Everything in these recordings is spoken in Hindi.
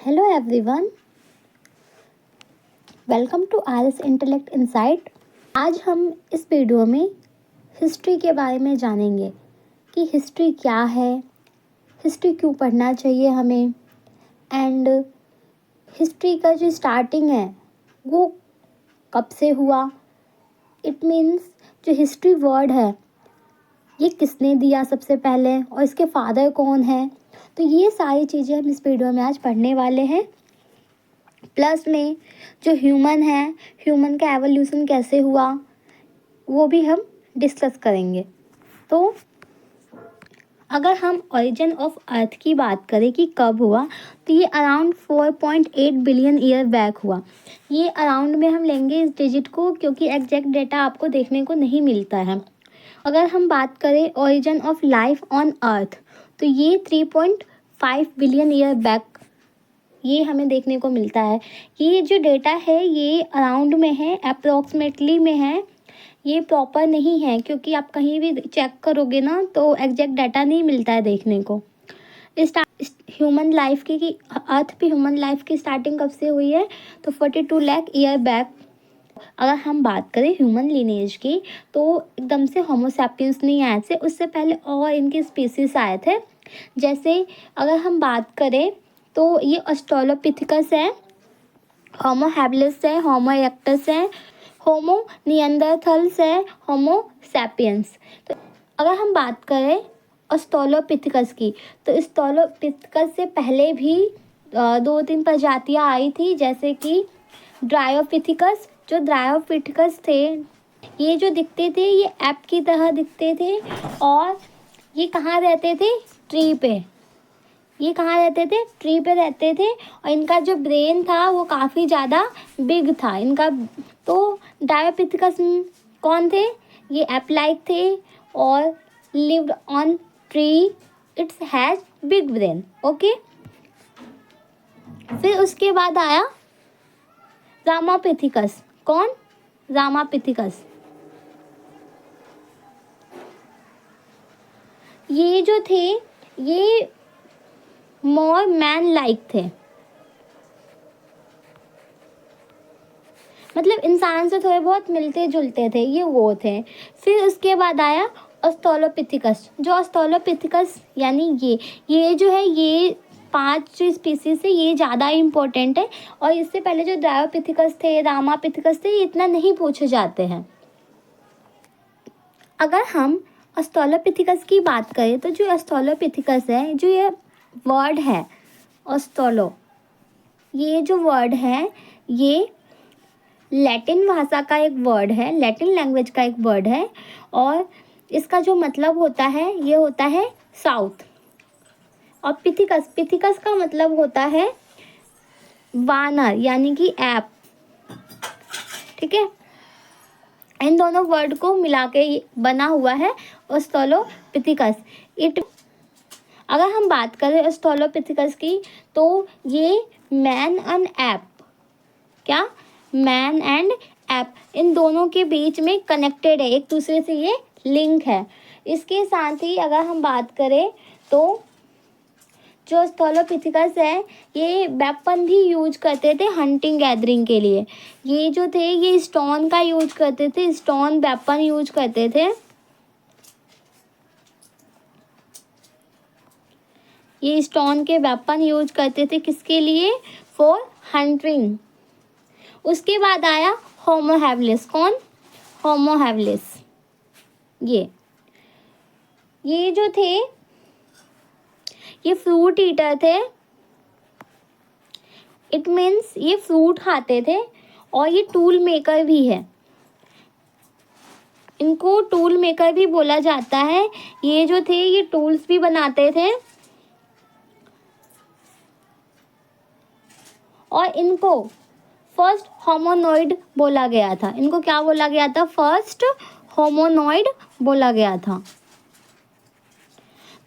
Hello everyone, welcome to RS intellect insight. आज हम इस वीडियो में हिस्ट्री के बारे में जानेंगे कि हिस्ट्री क्या है, हिस्ट्री क्यों पढ़ना चाहिए हमें, एंड हिस्ट्री का जो स्टार्टिंग है वो कब से हुआ। इट मीन्स जो हिस्ट्री वर्ड है ये किसने दिया सबसे पहले और इसके फादर कौन है। तो ये सारी चीज़ें हम इस वीडियो में आज पढ़ने वाले हैं। प्लस में जो ह्यूमन है, ह्यूमन का एवोल्यूशन कैसे हुआ वो भी हम डिस्कस करेंगे। तो अगर हम ओरिजिन ऑफ अर्थ की बात करें कि कब हुआ, तो ये अराउंड 4.8 बिलियन ईयर बैक हुआ। ये अराउंड में हम लेंगे इस डिजिट को क्योंकि एग्जैक्ट डेटा आपको देखने को नहीं मिलता है। अगर हम बात करें origin of life on earth, तो ये 3.5 बिलियन ईयर बैक ये हमें देखने को मिलता है। ये जो डेटा है ये अराउंड में है, अप्रॉक्सीमेटली में है, ये प्रॉपर नहीं है क्योंकि आप कहीं भी चेक करोगे ना तो एग्जैक्ट डाटा नहीं मिलता है देखने को। ह्यूमन लाइफ की अर्थ पे ह्यूमन लाइफ की स्टार्टिंग कब से हुई है, तो 42 लाख ईयर बैक। अगर हम बात करें ह्यूमन लिनेज की तो एकदम से होमोसैपियंस नहीं आए थे, उससे पहले और इनके स्पीसीज आए थे। जैसे अगर हम बात करें तो ये ऑस्ट्रेलोपिथेकस है, होमो हैबिलिस है, होमो इरेक्टस है, होमो निएंडरथल्स है, होमो सैपियंस। तो अगर हम बात करें ऑस्ट्रेलोपिथेकस की तो ऑस्ट्रेलोपिथेकस से पहले भी 2-3 प्रजातियां आई थी, जैसे कि ड्रायोपिथेकस। जो ड्रायोपिथेकस थे ये जो दिखते थे ये ऐप की तरह दिखते थे और ये कहाँ रहते थे, ट्री पे। ये कहाँ रहते थे, ट्री पे रहते थे और इनका जो ब्रेन था वो काफ़ी ज़्यादा बिग था इनका। तो डायोपिथेकस कौन थे, ये ऐप लाइक थे और lived on tree, it's has big brain. Okay, फिर उसके बाद आया रामापिथिकस। कौन, रामापिथिकस। ये जो थे ये मोर मैन लाइक थे, मतलब इंसान से थोड़े बहुत मिलते जुलते थे, ये वो थे। फिर उसके बाद आया ऑस्ट्रेलोपिथेकस। जो ऑस्ट्रेलोपिथेकस यानी ये जो है ये 5 जो स्पीसीज है ये ज़्यादा इम्पोर्टेंट है और इससे पहले जो ड्रायोपिथेकस थे, रामापिथेकस थे, ये इतना नहीं पूछे जाते हैं। अगर हम ऑस्ट्रेलोपिथेकस की बात करें तो जो ऑस्ट्रेलोपिथेकस है, जो ये वर्ड है ऑस्ट्रेलो, ये जो वर्ड है ये लैटिन भाषा का एक वर्ड है, लैटिन लैंग्वेज का एक वर्ड है और इसका जो मतलब होता है ये होता है साउथ। और पिथिकस का मतलब होता है वानर यानी कि ऐप। ठीक है, इन दोनों वर्ड को मिला के बना हुआ है ऑस्ट्रेलोपिथेकस। अगर हम बात करें ऑस्ट्रेलोपिथेकस की तो ये मैन एंड ऐप, क्या, मैन एंड ऐप, इन दोनों के बीच में कनेक्टेड है, एक दूसरे से ये लिंक है। इसके साथ ही अगर हम बात करें तो जो ऑस्ट्रेलोपिथेकस है ये वेपन भी यूज करते थे हंटिंग गैदरिंग के लिए। ये जो थे ये स्टोन का यूज करते थे, स्टोन वेपन यूज करते थे। ये स्टोन के वेपन यूज करते थे किसके लिए, फॉर हंटिंग। उसके बाद आया होमो हैबिलिस। कौन, होमो हैबिलिस। ये जो थे ये फ्रूट ईटर थे। इट मीन्स ये फ्रूट खाते थे और ये टूल मेकर भी है, इनको टूल मेकर भी बोला जाता है। ये जो थे ये टूल्स भी बनाते थे और इनको फर्स्ट होमोनॉइड बोला गया था। इनको क्या बोला गया था, फर्स्ट होमोनॉइड बोला गया था।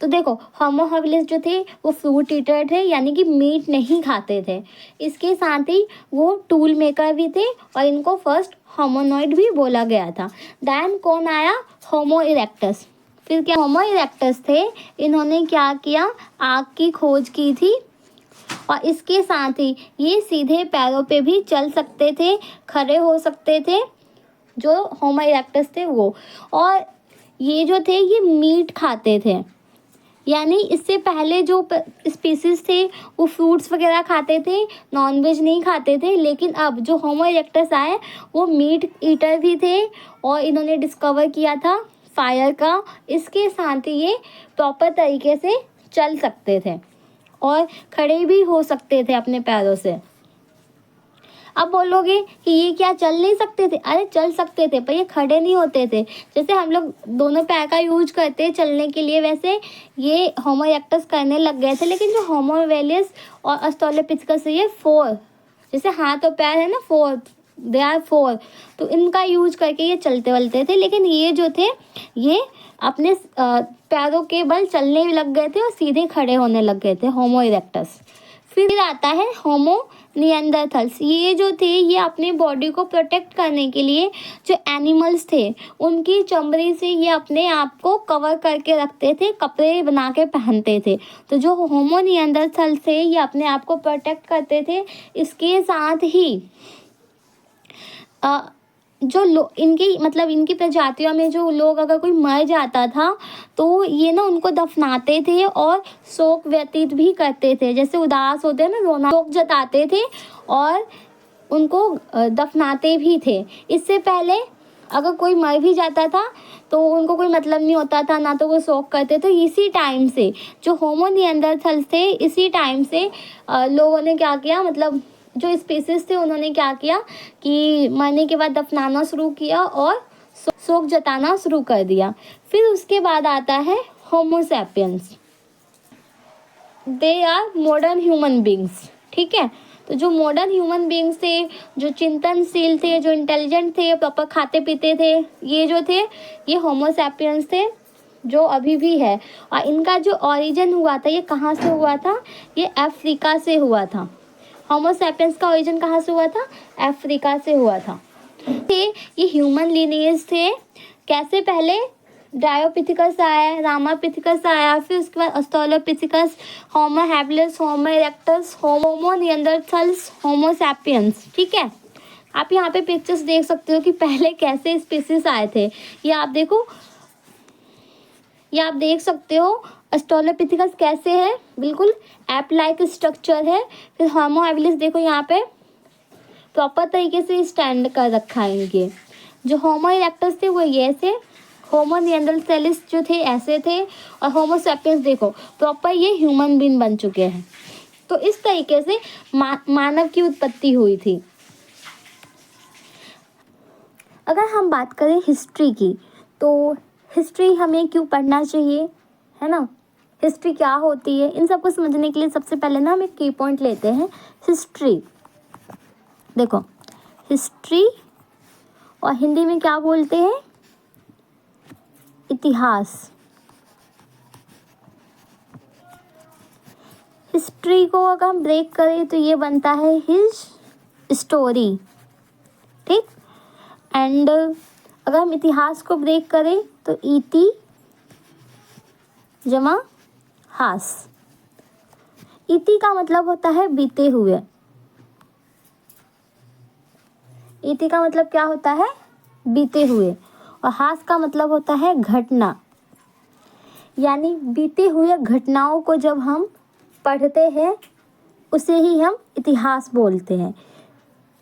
तो देखो होमो हैबिलिस जो थे वो फ्रूट ईटर थे यानी कि मीट नहीं खाते थे। इसके साथ ही वो टूल मेकर भी थे और इनको फर्स्ट होमोनॉइड भी बोला गया था। देन कौन आया, होमो इरेक्टस। फिर क्या, होमो इरेक्टस थे, इन्होंने क्या किया, आग की खोज की थी और इसके साथ ही ये सीधे पैरों पे भी चल सकते थे, खड़े हो सकते थे, जो होमो इरेक्टस थे वो। और ये जो थे ये मीट खाते थे, यानी इससे पहले जो स्पीसीज थे वो फ्रूट्स वगैरह खाते थे, नॉनवेज नहीं खाते थे। लेकिन अब जो होमो इरेक्टस आए वो मीट ईटर भी थे और इन्होंने डिस्कवर किया था फायर का। इसके साथ ही ये प्रॉपर तरीके से चल सकते थे और खड़े भी हो सकते थे अपने पैरों से। अब बोलोगे कि ये क्या चल नहीं सकते थे? अरे चल सकते थे, पर ये खड़े नहीं होते थे। जैसे हम लोग दोनों पैर का यूज करते हैं चलने के लिए, वैसे ये होमो इरेक्टस करने लग गए थे। लेकिन जो होमो हवेलियस और ऑस्ट्रेलोपिथेकस ये 4, जैसे हाथ और पैर है ना 4, दे आर 4, तो इनका यूज करके ये चलते वलते थे। लेकिन ये जो थे ये अपने पैरों के बल चलने लग गए थे और सीधे खड़े होने लग गए थे, होमो इरेक्टस। फिर आता है होमो निएंडरथल्स। ये जो थे ये अपने बॉडी को प्रोटेक्ट करने के लिए जो एनिमल्स थे उनकी चमड़ी से ये अपने आप को कवर करके रखते थे, कपड़े बना के पहनते थे। तो जो होमो निएंडरथल्स थे ये अपने आप को प्रोटेक्ट करते थे। इसके साथ ही जो इनकी मतलब इनकी प्रजातियों में जो लोग अगर कोई मर जाता था तो ये ना उनको दफनाते थे और शोक व्यतीत भी करते थे। जैसे उदास होते हैं ना, रोना, शोक जताते थे और उनको दफनाते भी थे। इससे पहले अगर कोई मर भी जाता था तो उनको कोई मतलब नहीं होता था, ना तो वो शोक करते थे। इसी टाइम से जो होमो निएंडरथल्स थे, इसी टाइम से लोगों ने क्या किया, मतलब जो स्पीसीज थे उन्होंने क्या किया कि मरने के बाद दफनाना शुरू किया और शोक जताना शुरू कर दिया। फिर उसके बाद आता है homo sapiens. They are modern human beings. ठीक है, तो जो मॉडर्न ह्यूमन बींग्स थे, जो चिंतनशील थे, जो इंटेलिजेंट थे, प्रॉपर खाते पीते थे, ये जो थे ये होमो सैपियंस थे, जो अभी भी है। और इनका जो ओरिजिन हुआ था ये कहाँ से हुआ था? ये अफ्रीका से हुआ था। होमो सैपियंस का ओरिजिन कहाँ से हुआ था? अफ्रीका से हुआ था। ये ह्यूमन लीनिएज थे। कैसे? पहले डायोपिथिकस आया, रामापिथिकस आया, फिर उसके बाद ऑस्ट्रेलोपिथिकस, होमो हैबिलिस, होमो इरेक्टस, होमो निएंडरथल्स, होमो सैपियंस। ठीक है, आप यहाँ पे पिक्चर्स देख सकते हो कि पहले कैसे स्पीसीज आए थे। ये आप देखो, ये आप देख सकते हो ऑस्ट्रेलोपिथेकस कैसे है, बिल्कुल ऐप लाइक स्ट्रक्चर है। फिर होमो हैबिलिस देखो यहाँ पे प्रॉपर तरीके से स्टैंड कर रखा है इनके। जो होमो इरेक्टस थे वो ये थे, होमो निएंडरथैलिस जो थे ऐसे थे, और होमो सैपियंस देखो प्रॉपर ये ह्यूमन बीइंग बन चुके हैं। तो इस तरीके से मानव की उत्पत्ति हुई थी। अगर हम बात करें हिस्ट्री की, तो हिस्ट्री हमें क्यों पढ़ना चाहिए, है ना? हिस्ट्री क्या होती है, इन सबको समझने के लिए सबसे पहले ना हम एक की पॉइंट लेते हैं, हिस्ट्री। देखो, हिस्ट्री और हिंदी में क्या बोलते हैं? इतिहास। हिस्ट्री को अगर हम ब्रेक करें तो ये बनता है हिज स्टोरी। ठीक, एंड अगर हम इतिहास को ब्रेक करें तो इति जमा हास। इति का मतलब होता है बीते हुए। इति का मतलब क्या होता है? बीते हुए। और हास का मतलब होता है घटना, यानी बीते हुए घटनाओं को जब हम पढ़ते हैं उसे ही हम इतिहास बोलते हैं।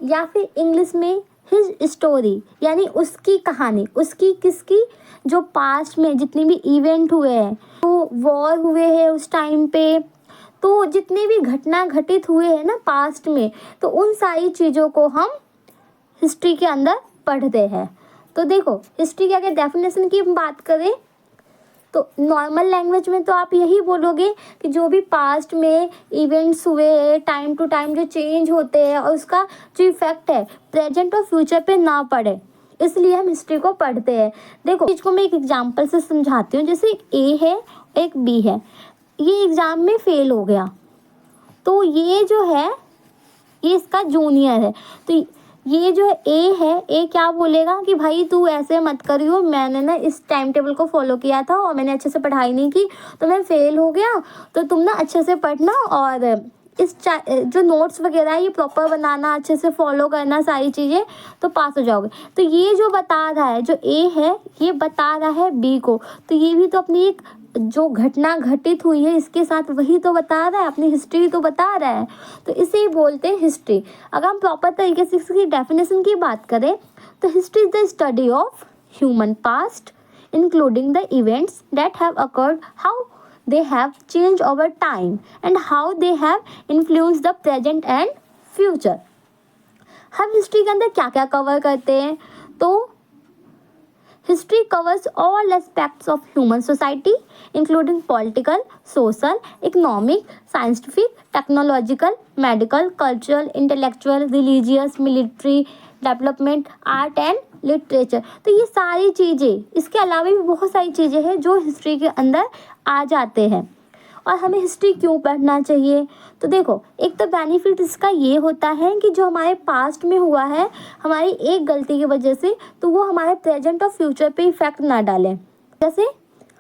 या फिर इंग्लिश में हिज स्टोरी, यानी उसकी कहानी। उसकी किसकी? जो पास्ट में जितने भी इवेंट हुए हैं, तो वॉर हुए हैं उस टाइम पे, तो जितने भी घटना घटित हुए हैं ना पास्ट में, तो उन सारी चीज़ों को हम हिस्ट्री के अंदर पढ़ते हैं। तो देखो, हिस्ट्री की अगर डेफिनेशन की हम बात करें तो नॉर्मल लैंग्वेज में तो आप यही बोलोगे कि जो भी पास्ट में इवेंट्स हुए, टाइम टू टाइम जो चेंज होते हैं और उसका जो इफेक्ट है प्रेजेंट और फ्यूचर पे ना पड़े, इसलिए हम हिस्ट्री को पढ़ते हैं। देखो, इसको मैं एक एग्जांपल से समझाती हूँ। जैसे एक ए है, एक बी है, ये एग्ज़ाम में फेल हो गया, तो ये जो है ये इसका जूनियर है। तो ये जो ए है, ए क्या बोलेगा कि भाई तू ऐसे मत करियो, मैंने ना इस टाइम टेबल को फॉलो किया था और मैंने अच्छे से पढ़ाई नहीं की तो मैं फेल हो गया, तो तुम ना अच्छे से पढ़ना और जो नोट्स वगैरह है ये प्रॉपर बनाना, अच्छे से फॉलो करना सारी चीज़ें, तो पास हो जाओगे। तो ये जो बता रहा है, जो ए है ये बता रहा है बी को, तो ये भी तो अपनी एक जो घटना घटित हुई है इसके साथ वही तो बता रहा है, अपनी हिस्ट्री तो बता रहा है, तो इसे ही बोलते हैं हिस्ट्री। अगर हम प्रॉपर तरीके से इसकी डेफिनेशन की बात करें तो history is the study of human past including the events that have occurred, how they have changed over time and how they have influenced the present and future। हम हिस्ट्री के अंदर क्या क्या कवर करते हैं, तो history covers all aspects of human society including political, social, economic, scientific, technological, medical, cultural, intellectual, religious, military, development, art and literature. तो ये सारी चीज़ें, इसके अलावा भी बहुत सारी चीज़ें हैं जो हिस्ट्री के अंदर आ जाते हैं। और हमें हिस्ट्री क्यों पढ़ना चाहिए, तो देखो एक तो बेनिफिट इसका ये होता है कि जो हमारे पास्ट में हुआ है हमारी एक गलती की वजह से, तो वो हमारे प्रेजेंट और फ्यूचर पे इफेक्ट ना डालें। जैसे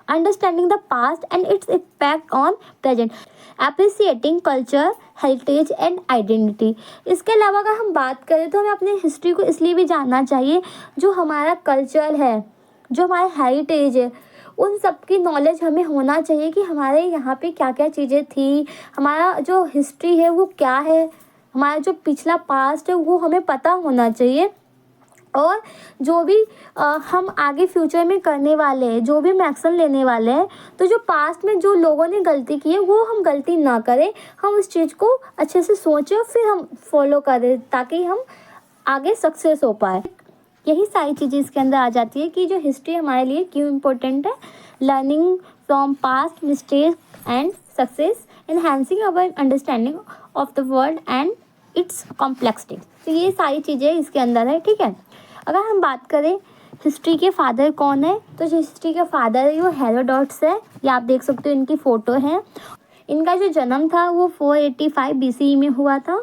understanding the past and its impact on present, appreciating culture, heritage and identity. इसके अलावा अगर हम बात करें तो हमें अपनी हिस्ट्री को इसलिए भी जानना चाहिए, जो हमारा कल्चर है, जो हमारा हेरिटेज है, उन सब की नॉलेज हमें होना चाहिए कि हमारे यहाँ पे क्या क्या चीज़ें थी, हमारा जो हिस्ट्री है वो क्या है, हमारा जो पिछला पास्ट है वो हमें पता होना चाहिए। और जो भी हम आगे फ्यूचर में करने वाले हैं, जो भी हम एक्शन लेने वाले हैं, तो जो पास्ट में जो लोगों ने गलती की है वो हम गलती ना करें, हम उस चीज़ को अच्छे से सोचें और फिर हम फॉलो करें ताकि हम आगे सक्सेस हो पाए। यही सारी चीज़ें इसके अंदर आ जाती है कि जो हिस्ट्री हमारे लिए क्यों इम्पोर्टेंट है। Learning from past mistake and success, enhancing our understanding of the world and it's complexity. तो ये सारी चीज़ें इसके अंदर है, ठीक है। अगर हम बात करें हिस्ट्री के फादर कौन है, तो जो हिस्ट्री के फादर है वो हेरोडोटस है। ये आप देख सकते हो, इनकी फ़ोटो है। इनका जो जन्म था वो 485 BCE में हुआ था,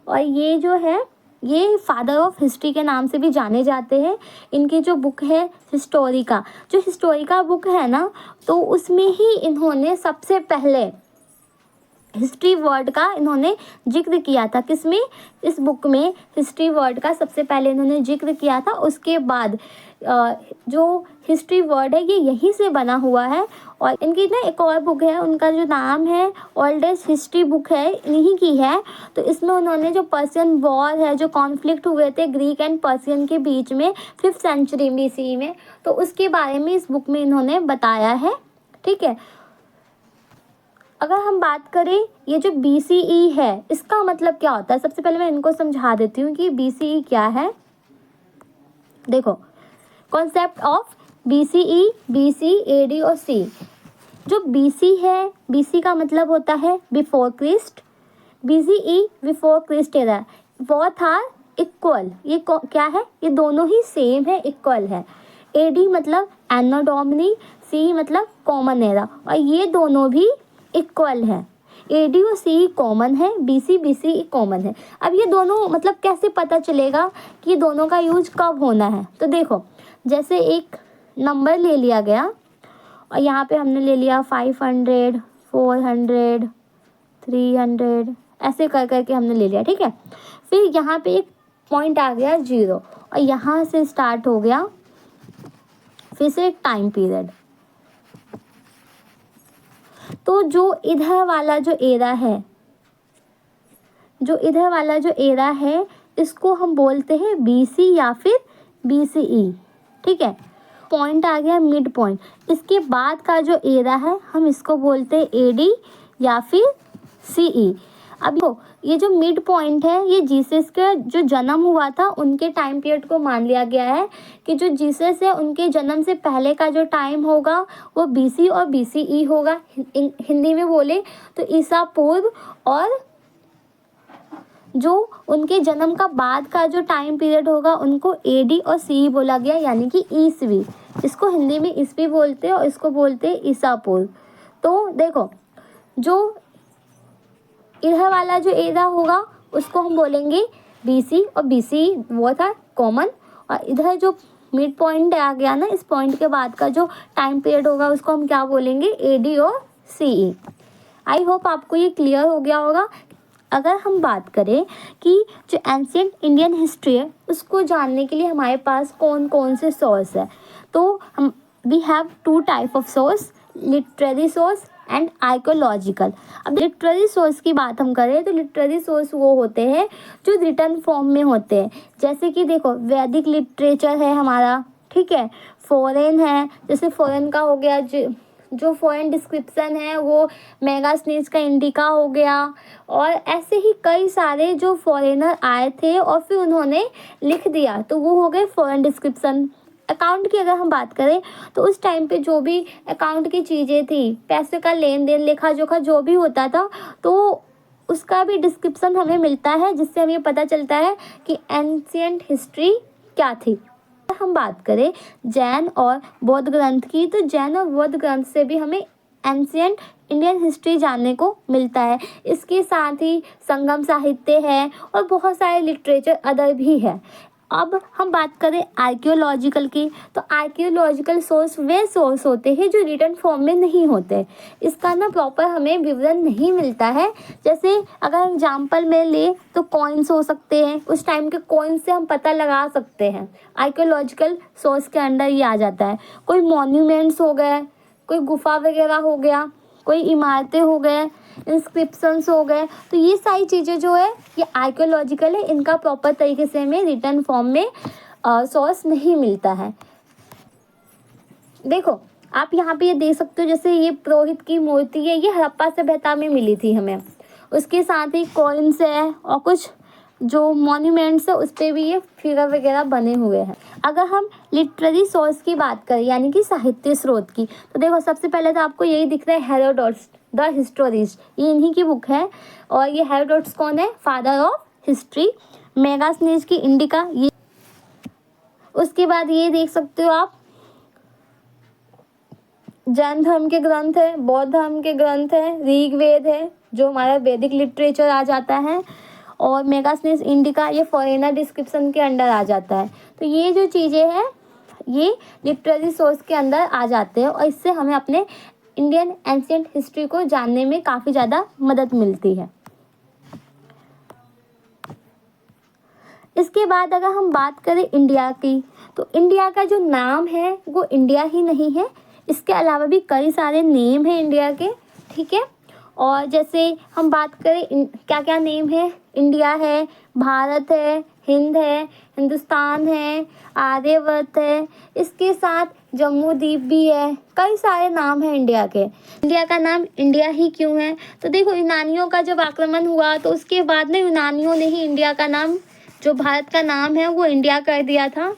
और ये जो है ये फादर ऑफ हिस्ट्री के नाम से भी जाने जाते हैं। इनकी जो बुक है हिस्टोरिका, जो हिस्टोरिका बुक है ना, तो उसमें ही इन्होंने सबसे पहले हिस्ट्री वर्ड का इन्होंने जिक्र किया था। किसमें? इस बुक में हिस्ट्री वर्ड का सबसे पहले इन्होंने जिक्र किया था। उसके बाद जो हिस्ट्री वर्ड है ये यहीं से बना हुआ है। और इनकी ना एक और बुक है, उनका जो नाम है ओल्डेस्ट हिस्ट्री बुक है, इन्हीं की है। तो इसमें उन्होंने जो पर्शियन वॉर है, जो कॉन्फ्लिक्ट हुए थे ग्रीक एंड पर्शियन के बीच में 5th सेंचुरी BCE में, तो उसके बारे में इस बुक में इन्होंने बताया है, ठीक है। अगर हम बात करें ये जो BCE है इसका मतलब क्या होता है, सबसे पहले मैं इनको समझा देती हूँ कि BCE क्या है। देखो concept of BCE, BC, AD और C। जो BC है, BC का मतलब होता है before Christ, BCE before Christ era, both are equal. ये क्या है, ये दोनों ही सेम है, इक्वल है। AD मतलब एनो डोमिनी, C मतलब कॉमन एरा, और ये दोनों भी इक्वल है। AD और CE कॉमन है, BC, BCE कॉमन है। अब ये दोनों मतलब कैसे पता चलेगा कि दोनों का यूज कब होना है, तो देखो जैसे एक नंबर ले लिया गया और यहाँ पे हमने ले लिया 500, 400, 300, ऐसे कर करके हमने ले लिया, ठीक है। फिर यहाँ पे एक पॉइंट आ गया 0 और यहाँ से स्टार्ट हो गया फिर से एक टाइम पीरियड। तो जो इधर वाला जो एरा है, जो इधर वाला जो एरा है इसको हम बोलते हैं BC या फिर BCE, ठीक है। पॉइंट आ गया मिड पॉइंट, इसके बाद का जो एरा है हम इसको बोलते हैं AD या फिर CE। अब ये जो मिड पॉइंट है ये जीसस का जो जन्म हुआ था उनके टाइम पीरियड को मान लिया गया है कि जो जीसस है उनके जन्म से पहले का जो टाइम होगा वो BC और BCE होगा। हिंदी में बोले तो ईसा पूर्व, और जो उनके जन्म का बाद का जो टाइम पीरियड होगा उनको AD और CE बोला गया, यानी कि ईसवी। इसको हिंदी में ईसवी बोलते हैं और इसको बोलते हैं ईसा पूर्व। तो देखो जो इधर वाला जो एरा होगा उसको हम बोलेंगे BC और BCE, वो था कॉमन। और इधर जो मिड पॉइंट आ गया ना, इस पॉइंट के बाद का जो टाइम पीरियड होगा उसको हम क्या बोलेंगे, AD और CE। आई होप आपको ये क्लियर हो गया होगा। अगर हम बात करें कि जो एंशियंट इंडियन हिस्ट्री है उसको जानने के लिए हमारे पास कौन कौन से सोर्स है, तो हम we have two type of source, literary source and archaeological. अब लिटरेरी सोर्स की बात हम करें तो लिटरेरी सोर्स वो होते हैं जो रिटर्न फॉर्म में होते हैं, जैसे कि देखो वैदिक लिटरेचर है हमारा, ठीक है, फॉरेन है, जैसे फॉरेन का हो गया जो फॉरेन डिस्क्रिप्शन है वो मेगास्नीज का इंडिका हो गया, और ऐसे ही कई सारे जो फॉरेनर आए थे और फिर उन्होंने लिख दिया तो वो हो गए फॉरेन डिस्क्रिप्शन। अकाउंट की अगर हम बात करें तो उस टाइम पे जो भी अकाउंट की चीज़ें थी, पैसे का लेन देन लेखा जोखा जो भी होता था, तो उसका भी डिस्क्रिप्शन हमें मिलता है, जिससे हमें पता चलता है कि एंशियंट हिस्ट्री क्या थी। हम बात करें जैन और बौद्ध ग्रंथ की, तो जैन और बौद्ध ग्रंथ से भी हमें एंशियंट इंडियन हिस्ट्री जानने को मिलता है। इसके साथ ही संगम साहित्य है और बहुत सारे लिटरेचर अदर भी है। अब हम बात करें आर्कियोलॉजिकल की, तो आर्कियोलॉजिकल सोर्स वे सोर्स होते हैं जो रिटन फॉर्म में नहीं होते, इसका ना प्रॉपर हमें विवरण नहीं मिलता है। जैसे अगर एग्जाम्पल में ले तो कॉइन्स हो सकते हैं, उस टाइम के कॉइन्स से हम पता लगा सकते हैं, आर्कियोलॉजिकल सोर्स के अंडर ये आ जाता है। कोई मॉन्यूमेंट्स हो गए, कोई गुफा वगैरह हो गया, कोई इमारतें हो गए, इंस्क्रिप्शंस हो गए, तो ये सारी चीज़ें जो है ये आर्कियोलॉजिकल है, इनका प्रॉपर तरीके से हमें रिटर्न फॉर्म में सोर्स नहीं मिलता है। देखो आप यहाँ पे ये देख सकते हो, जैसे ये पुरोहित की मूर्ति है, ये हड़प्पा सभ्यता में मिली थी हमें। उसके साथ ही कॉइन्स है और कुछ जो मॉन्यूमेंट्स है उस पर भी ये फिगर वगैरह बने हुए हैं। अगर हम लिटरेरी सोर्स की बात करें यानी कि साहित्य स्रोत की, तो देखो सबसे पहले तो आपको यही दिख रहा है हेरोडोट्स द हिस्टोरिस्ट, ये इन्हीं की बुक है। और ये हेरोडोट्स कौन है? Father of history. मेगास्नीज की इंडिका, ये उसके बाद ये देख सकते हो आप जैन धर्म के ग्रंथ है, बौद्ध धर्म के ग्रंथ है, ऋग्वेद है जो हमारा वैदिक लिटरेचर आ जाता है, और मेगास्नीज इंडिका ये फॉरेनर डिस्क्रिप्शन के अंडर आ जाता है। तो ये जो चीज़ें हैं ये लिटरेरी सोर्स के अंदर आ जाते हैं और इससे हमें अपने इंडियन एंशियंट हिस्ट्री को जानने में काफ़ी ज़्यादा मदद मिलती है। इसके बाद अगर हम बात करें इंडिया की, तो इंडिया का जो नाम है वो इंडिया ही नहीं है, इसके अलावा भी कई सारे नेम हैं इंडिया के, ठीक है। और जैसे हम बात करें क्या क्या नेम है, इंडिया है, भारत है, हिंद है, हिंदुस्तान है, आर्यवर्त है, इसके साथ जम्मू द्वीप भी है, कई सारे नाम हैं इंडिया के। इंडिया का नाम इंडिया ही क्यों है? तो देखो यूनानियों का जब आक्रमण हुआ तो उसके बाद में यूनानियों ने ही इंडिया का नाम, जो भारत का नाम है वो इंडिया कर दिया था।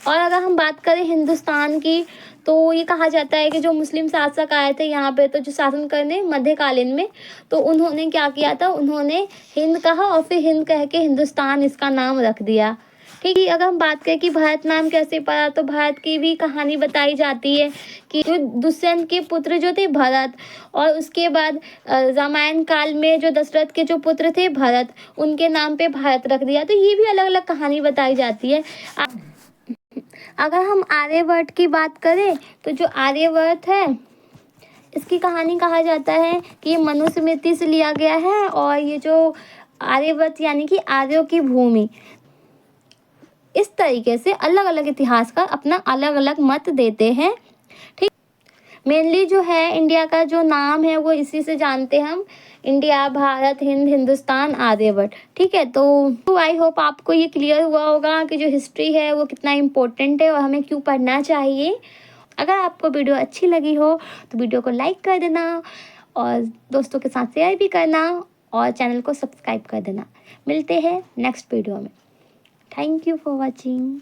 और अगर हम बात करें हिंदुस्तान की, तो ये कहा जाता है कि जो मुस्लिम शासक आए थे यहाँ पे, तो जो शासन करने मध्यकालीन में, तो उन्होंने क्या किया था, उन्होंने हिंद कहा और फिर हिंद कह के हिंदुस्तान इसका नाम रख दिया, ठीक है। अगर हम बात करें कि भारत नाम कैसे पड़ा, तो भारत की भी कहानी बताई जाती है कि जो दुष्यंत के पुत्र जो थे भरत, और उसके बाद रामायण काल में जो दशरथ के जो पुत्र थे भरत, उनके नाम पे भारत रख दिया। तो ये भी अलग अलग कहानी बताई जाती है। अगर हम आर्यवर्त की बात करें, तो जो आर्यवर्त है इसकी कहानी कहा जाता है कि ये मनुस्मृति से लिया गया है, और ये जो आर्यवर्त यानी कि आर्यों की भूमि, इस तरीके से अलग अलग इतिहासकार अपना अलग अलग मत देते हैं, ठीक। मेनली जो है इंडिया का जो नाम है वो इसी से जानते हैं हम, इंडिया, भारत, हिंद, हिंदुस्तान, आर्यवर्त, ठीक है। तो आई होप आपको ये क्लियर हुआ होगा कि जो हिस्ट्री है वो कितना इम्पोर्टेंट है और हमें क्यों पढ़ना चाहिए। अगर आपको वीडियो अच्छी लगी हो तो वीडियो को लाइक कर देना और दोस्तों के साथ शेयर भी करना और चैनल को सब्सक्राइब कर देना। मिलते हैं नेक्स्ट वीडियो में। Thank you for watching.